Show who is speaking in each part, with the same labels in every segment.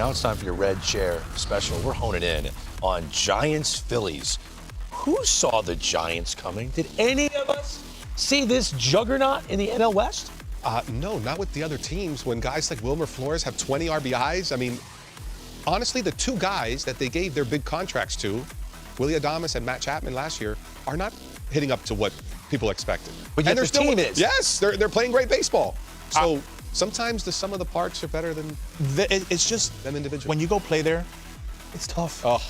Speaker 1: now it's time for your Red Chair special. We're honing in on Giants-Phillies. Who saw the Giants coming? Did any of us see this juggernaut in the NL West?
Speaker 2: No, not with the other teams. When guys like Wilmer Flores have 20 RBIs, I mean, honestly, the two guys that they gave their big contracts to, Willy Adames and Matt Chapman last year, are not hitting up to what people expected.
Speaker 1: But yet the team is.
Speaker 2: Yes, they're playing great baseball. So sometimes the sum of the parts are better than
Speaker 3: it's just
Speaker 2: them individually.
Speaker 3: When you go play there, it's tough.
Speaker 2: Oh,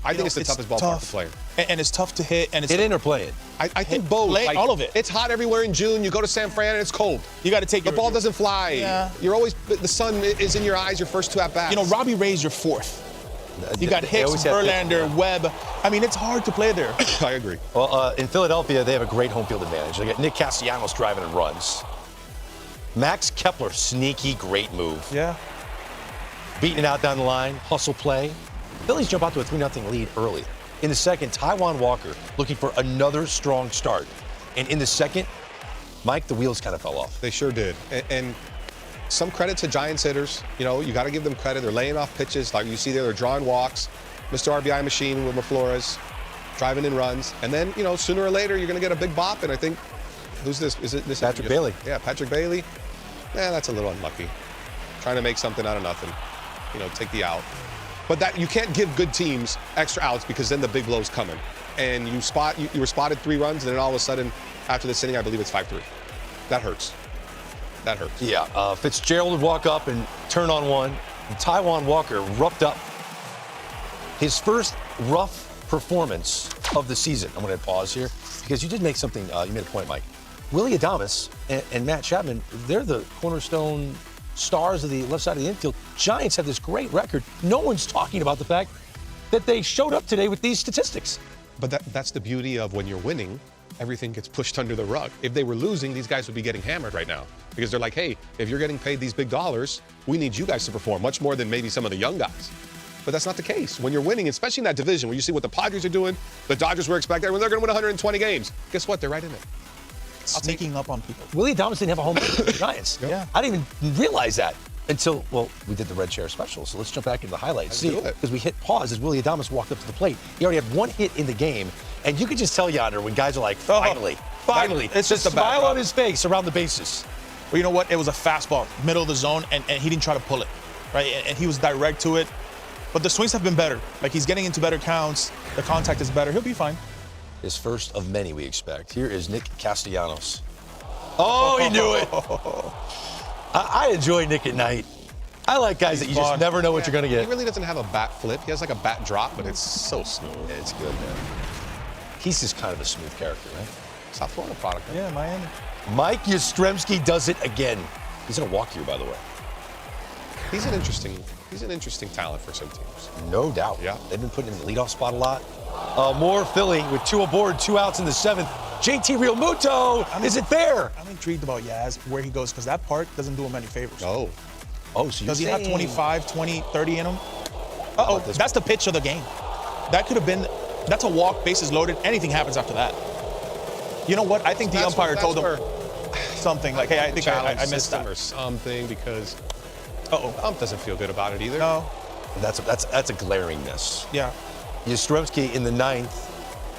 Speaker 2: I think it's the toughest ballpark to play.
Speaker 3: And it's tough to hit. And it's
Speaker 1: hit in or play it?
Speaker 2: I think both.
Speaker 3: Play
Speaker 2: like,
Speaker 3: all of it.
Speaker 2: It's hot everywhere in June. You go to San Fran and it's cold.
Speaker 3: You got to take
Speaker 2: the ball doesn't fly.
Speaker 3: Yeah.
Speaker 2: You're always the sun is in your eyes. Your first two at bats.
Speaker 3: You know, Robbie Ray's your fourth. You got Hicks, Verlander, Webb. I mean, it's hard to play there.
Speaker 2: I agree.
Speaker 1: Well, in Philadelphia, they have a great home field advantage. They got Nick Castellanos driving and runs. Max Kepler, sneaky, great move.
Speaker 3: Yeah.
Speaker 1: Beating it out down the line, hustle play. Phillies jump out to a 3-0 lead early. In the second, Taijuan Walker looking for another strong start. And in the second, Mike, the wheels kind of fell off.
Speaker 2: They sure did. And some credit to Giants hitters. You know, you got to give them credit. They're laying off pitches. Like you see there, they're drawing walks. Mr. RBI machine, Wilmer Flores, driving in runs. And then, you know, sooner or later, you're going to get a big bop. And I think, who's this? Is it this?
Speaker 1: Patrick Bailey.
Speaker 2: Yeah, Patrick Bailey. That's a little unlucky. Trying to make something out of nothing. You know, take the out. But that you can't give good teams extra outs because then the big blow's coming. And you were spotted 3 runs, and then all of a sudden, after this inning, I believe it's 5-3. That hurts. That hurts.
Speaker 1: Yeah, Fitzgerald would walk up and turn on one. And Taijuan Walker roughed up. His first rough performance of the season. I'm going to pause here because you did make something, you made a point, Mike. Willy Adames and Matt Chapman, they're the cornerstone stars of the left side of the infield. Giants have this great record. No one's talking about the fact that they showed up today with these statistics.
Speaker 2: But that's the beauty of when you're winning, everything gets pushed under the rug. If they were losing, these guys would be getting hammered right now because they're like, hey, if you're getting paid these big dollars, we need you guys to perform much more than maybe some of the young guys. But that's not the case. When you're winning, especially in that division, when you see what the Padres are doing, the Dodgers were expecting, when they're going to win 120 games, guess what? They're right in it.
Speaker 3: Sneaking up on people.
Speaker 1: Willy Adames didn't have a home run for the Giants.
Speaker 3: Yeah.
Speaker 1: I didn't even realize that until, well, we did the Red Chair special. So let's jump back into the highlights. See, because we hit pause as Willy Adames walked up to the plate. He already had 1 hit in the game. And you could just tell Yonder when guys are like, finally.
Speaker 3: It's just a
Speaker 1: smile on his face around the bases.
Speaker 3: Well, you know what? It was a fastball, middle of the zone, and he didn't try to pull it, right? And he was direct to it. But the swings have been better. Like, he's getting into better counts. The contact is better. He'll be fine.
Speaker 1: His first of many, we expect. Here is Nick Castellanos. Oh, he knew it. I enjoy Nick at night. I like guys that you just never know what you're going to get.
Speaker 2: He really doesn't have a bat flip. He has like a bat drop, but it's so smooth.
Speaker 1: Yeah, it's good, man. He's just kind of a smooth character, right?
Speaker 2: South Florida product.
Speaker 3: Yeah, Miami.
Speaker 1: Mike Yastrzemski does it again. He's in a walkthrough, by the way.
Speaker 2: He's an interesting talent for some teams.
Speaker 1: No doubt.
Speaker 2: Yeah.
Speaker 1: They've been putting him in the leadoff spot a lot. More Philly with 2 aboard, 2 outs in the 7th. JT Realmuto, is it fair?
Speaker 3: I'm intrigued about Yaz, where he goes, because that park doesn't do him any favors.
Speaker 2: Oh,
Speaker 1: so
Speaker 3: does he have 25, 20, 30 in him? Uh-oh, that's the pitch of the game. That could have been, that's a walk, bases loaded. Anything happens after that. You know what? I think the umpire told him something like, hey, I think I missed that.
Speaker 2: Or something because
Speaker 3: the
Speaker 2: ump doesn't feel good about it either.
Speaker 3: No.
Speaker 1: That's a glaring miss.
Speaker 3: Yeah.
Speaker 1: Yastrzemski in the 9th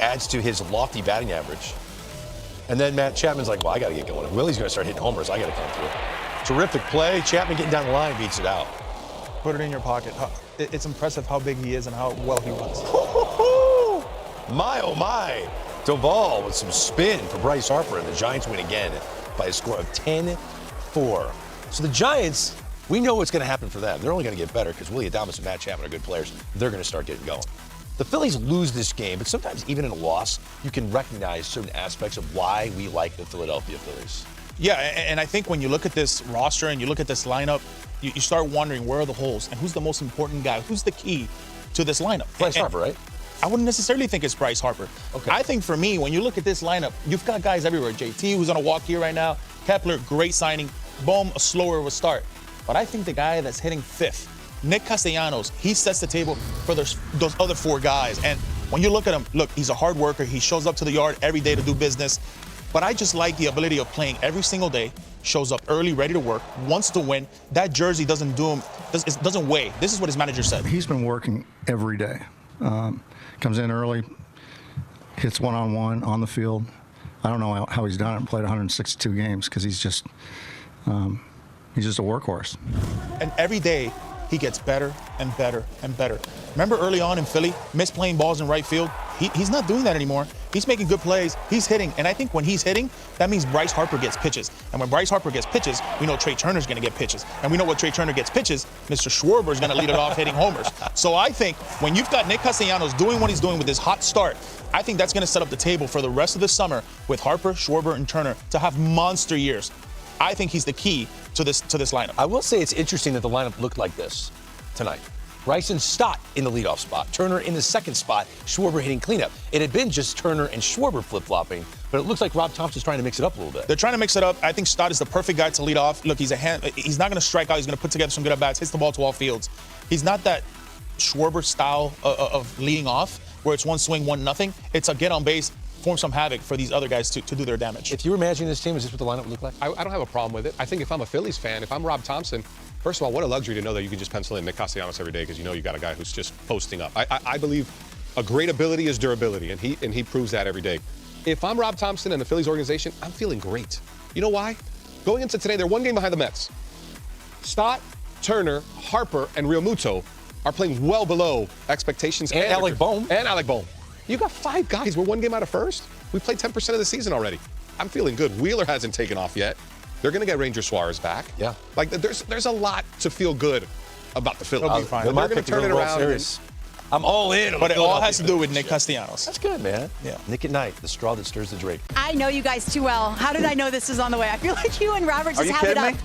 Speaker 1: adds to his lofty batting average. And then Matt Chapman's like, well, I got to get going. Willie's going to start hitting homers. I got to come through. Terrific play. Chapman getting down the line beats it out.
Speaker 3: Put it in your pocket. It's impressive how big he is and how well he runs.
Speaker 1: My, oh my. Doval with some spin for Bryce Harper, and the Giants win again by a score of 10-4. So the Giants, we know what's going to happen for them. They're only going to get better because Willy Adames and Matt Chapman are good players. They're going to start getting going. The Phillies lose this game, but sometimes even in a loss, you can recognize certain aspects of why we like the Philadelphia Phillies.
Speaker 3: Yeah, and I think when you look at this roster and you look at this lineup, you start wondering where are the holes and who's the most important guy, who's the key to this lineup.
Speaker 1: Bryce Harper, right?
Speaker 3: I wouldn't necessarily think it's Bryce Harper.
Speaker 1: Okay.
Speaker 3: I think for me, when you look at this lineup, you've got guys everywhere. JT, who's on a walk here right now. Kepler, great signing. Bohm, a slower of a start. But I think the guy that's hitting 5th, Nick Castellanos, he sets the table for those other 4 guys. And when you look at him, look, he's a hard worker. He shows up to the yard every day to do business. But I just like the ability of playing every single day, shows up early, ready to work, wants to win. That jersey doesn't do him It doesn't weigh. This is what his manager said.
Speaker 4: He's been working every day. Comes in early, hits one-on-one on the field. I don't know how he's done it and played 162 games because he's just a workhorse.
Speaker 3: And every day, he gets better and better and better. Remember early on in Philly, misplaying balls in right field? He's not doing that anymore. He's making good plays. He's hitting. And I think when he's hitting, that means Bryce Harper gets pitches. And when Bryce Harper gets pitches, we know Trey Turner's going to get pitches. And we know what Trey Turner gets pitches, Mr. Schwarber's going to lead it off hitting homers. So I think when you've got Nick Castellanos doing what he's doing with this hot start, I think that's going to set up the table for the rest of the summer with Harper, Schwarber, and Turner to have monster years. I think he's the key to this lineup.
Speaker 1: I will say it's interesting that the lineup looked like this tonight. Bryson Stott in the leadoff spot, Turner in the second spot, Schwarber hitting cleanup. It had been just Turner and Schwarber flip-flopping, but it looks like Rob Thompson's trying to mix it up a little bit.
Speaker 3: They're trying to mix it up. I think Stott is the perfect guy to lead off. Look, he's not going to strike out. He's going to put together some good at-bats, hits the ball to all fields. He's not that Schwarber style of leading off where it's one swing, one nothing. It's a get on base, form some havoc for these other guys to do their damage.
Speaker 1: If you were managing this team, is this what the lineup would look like?
Speaker 2: I don't have a problem with it. I think if I'm a Phillies fan, if I'm Rob Thompson, first of all, what a luxury to know that you can just pencil in Nick Castellanos every day because you know you got a guy who's just posting up. I believe a great ability is durability, and he proves that every day. If I'm Rob Thompson and the Phillies organization, I'm feeling great. You know why? Going into today, they're one game behind the Mets. Stott, Turner, Harper, and Realmuto are playing well below expectations.
Speaker 1: And Alec Bohm.
Speaker 2: And Alec Bohm. You got 5 guys. We're one game out of first. We played 10% of the season already. I'm feeling good. Wheeler hasn't taken off yet. They're going to get Ranger Suarez back.
Speaker 1: Yeah.
Speaker 2: Like, there's a lot to feel good about the Phillies.
Speaker 3: They'll be fine.
Speaker 2: They're going to turn it around.
Speaker 1: I'm all in.
Speaker 3: But it all has to do with Nick Castellanos.
Speaker 1: That's good, man.
Speaker 3: Yeah.
Speaker 1: Nick at Night, the straw that stirs the drink.
Speaker 5: I know you guys too well. How did I know this was on the way? I feel like you and Robert just have it up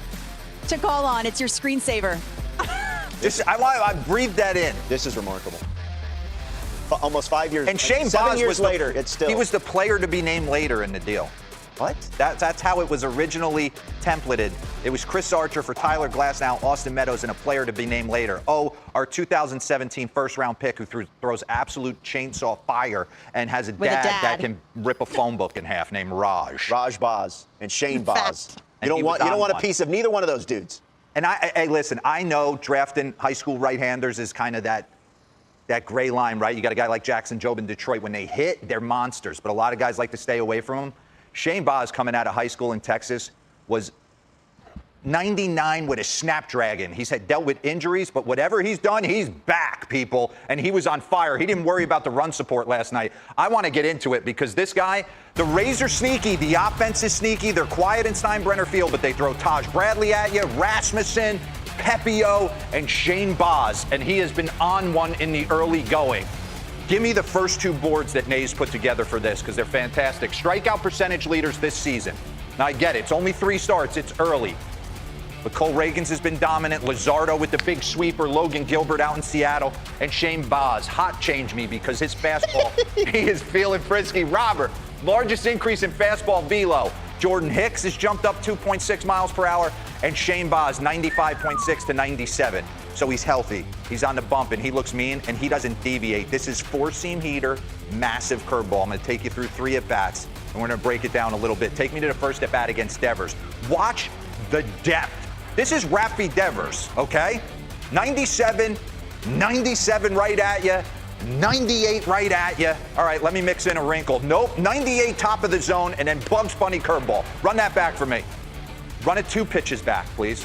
Speaker 5: to call on. It's your screensaver.
Speaker 6: I breathed that in.
Speaker 7: This is remarkable. Almost 5 years.
Speaker 6: And Shane
Speaker 7: 7
Speaker 6: Baz
Speaker 7: years later, it's still.
Speaker 6: He was the player to be named later in the deal.
Speaker 7: What?
Speaker 6: That's how it was originally templated. It was Chris Archer for Tyler Glasnow, Austin Meadows, and a player to be named later. Oh, our 2017 first-round pick who throws absolute chainsaw fire and has a dad that can rip a phone book in half named Raj.
Speaker 7: Raj Baz and Shane Baz.
Speaker 6: And
Speaker 7: you don't want a piece of neither one of those dudes.
Speaker 6: And hey, listen, I know drafting high school right-handers is kind of that gray line, right? You got a guy like Jackson Jobe in Detroit. When they hit, they're monsters. But a lot of guys like to stay away from them. Shane Baz, coming out of high school in Texas, was 99 with a snapdragon. He's dealt with injuries, but whatever he's done, he's back, people. And he was on fire. He didn't worry about the run support last night. I want to get into it because this guy, the Rays are sneaky. The offense is sneaky. They're quiet in Steinbrenner Field, but they throw Taj Bradley at you, Rasmussen, Pepio, and Shane Baz. And he has been on one in the early going. Give me the first 2 boards that Nays put together for this because they're fantastic. Strikeout percentage leaders this season. Now, I get it. It's only 3 starts. It's early. But Cole Reagans has been dominant. Luzardo with the big sweeper. Logan Gilbert out in Seattle. And Shane Baz. Hot change me because his fastball, he is feeling frisky. Robert, largest increase in fastball velo. Jordan Hicks has jumped up 2.6 miles per hour. And Shane Baz, 95.6 to 97. So he's healthy. He's on the bump, and he looks mean, and he doesn't deviate. This is 4-seam heater, massive curveball. I'm going to take you through 3 at-bats, and we're going to break it down a little bit. Take me to the first at-bat against Devers. Watch the depth. This is Rafi Devers, okay? 97 right at you, 98 right at you. All right, let me mix in a wrinkle. Nope, 98 top of the zone, and then Bugs Bunny curveball. Run that back for me. Run it 2 pitches back, please.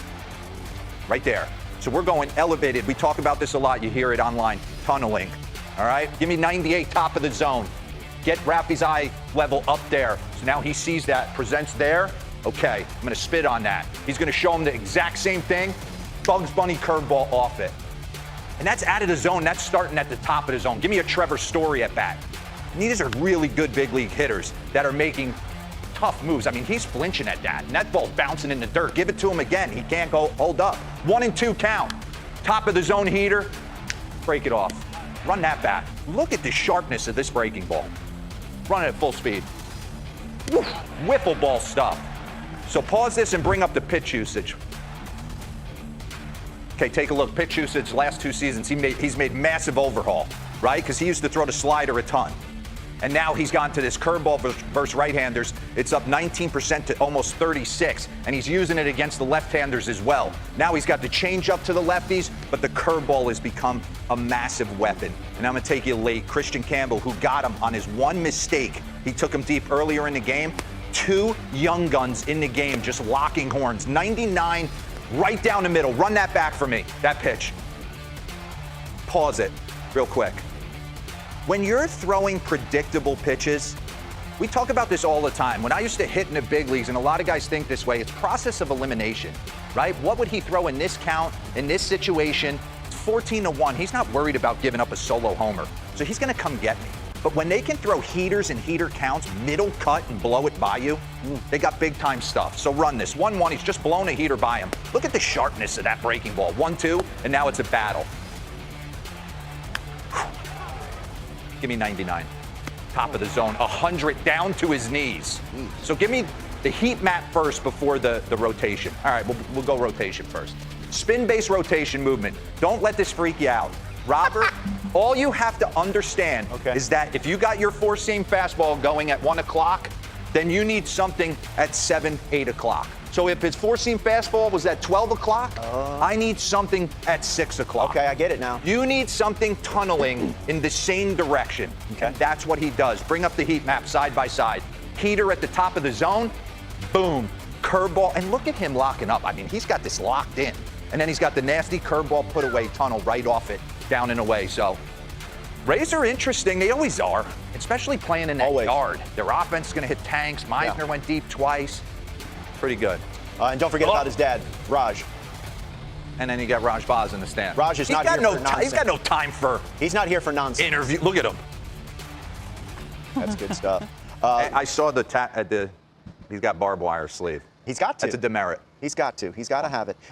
Speaker 6: Right there. So we're going elevated. We talk about this a lot. You hear it online. Tunneling. All right? Give me 98 top of the zone. Get Rafi's eye level up there. So now he sees that. Presents there. Okay. I'm going to spit on that. He's going to show him the exact same thing. Bugs Bunny curveball off it. And that's out of the zone. That's starting at the top of the zone. Give me a Trevor Story at bat. And these are really good big league hitters that are making tough moves. I mean, he's flinching at that, and that ball's bouncing in the dirt. Give it to him again. He can't go hold up. 1 and 2 count. Top of the zone heater. Break it off. Run that back. Look at the sharpness of this breaking ball. Run it at full speed. Woof. Wiffle ball stuff. So pause this and bring up the pitch usage. Okay, take a look. Pitch usage last 2 seasons. He's made massive overhaul, right? Because he used to throw the slider a ton. And now he's gone to this curveball versus right-handers. It's up 19% to almost 36, and he's using it against the left-handers as well. Now he's got the changeup to the lefties, but the curveball has become a massive weapon. And I'm going to take you late. Christian Campbell, who got him on his one mistake. He took him deep earlier in the game. 2 young guns in the game just locking horns. 99 right down the middle. Run that back for me, that pitch. Pause it real quick. When you're throwing predictable pitches, we talk about this all the time. When I used to hit in the big leagues, and a lot of guys think this way, it's process of elimination, right? What would he throw in this count, in this situation? It's 14-1. He's not worried about giving up a solo homer. So he's going to come get me. But when they can throw heaters and heater counts, middle cut, and blow it by you, they got big-time stuff. So run this. 1-1, he's just blown a heater by him. Look at the sharpness of that breaking ball. 1-2, and now it's a battle. Give me 99. Top of the zone, 100 down to his knees. So give me the heat map first before the rotation. All right, we'll go rotation first. Spin-based rotation movement. Don't let this freak you out. Robert, all you have to understand is that if you got your four-seam fastball going at 1 o'clock, then you need something at 7, 8 o'clock. So if his four-seam fastball was at 12 o'clock, I need something at 6 o'clock.
Speaker 7: Okay, I get it now.
Speaker 6: You need something tunneling in the same direction. Okay. And that's what he does. Bring up the heat map side by side. Heater at the top of the zone, boom, curveball. And look at him locking up. I mean, he's got this locked in. And then he's got the nasty curveball put away tunnel right off it, down and away. So Rays are interesting. They always are, especially playing in that yard. Their offense is going to hit tanks. Meisner went deep twice. Pretty good.
Speaker 7: And don't forget about his dad, Raj.
Speaker 6: And then you got Raj Baz in the stand.
Speaker 7: Raj is not here for nonsense.
Speaker 6: He's got no time for.
Speaker 7: He's not here for nonsense.
Speaker 6: Interview. Look at him.
Speaker 7: That's good stuff.
Speaker 6: I saw the he's got barbed wire sleeve.
Speaker 7: He's got to.
Speaker 6: That's a demerit.
Speaker 7: He's got to. He's got to have it.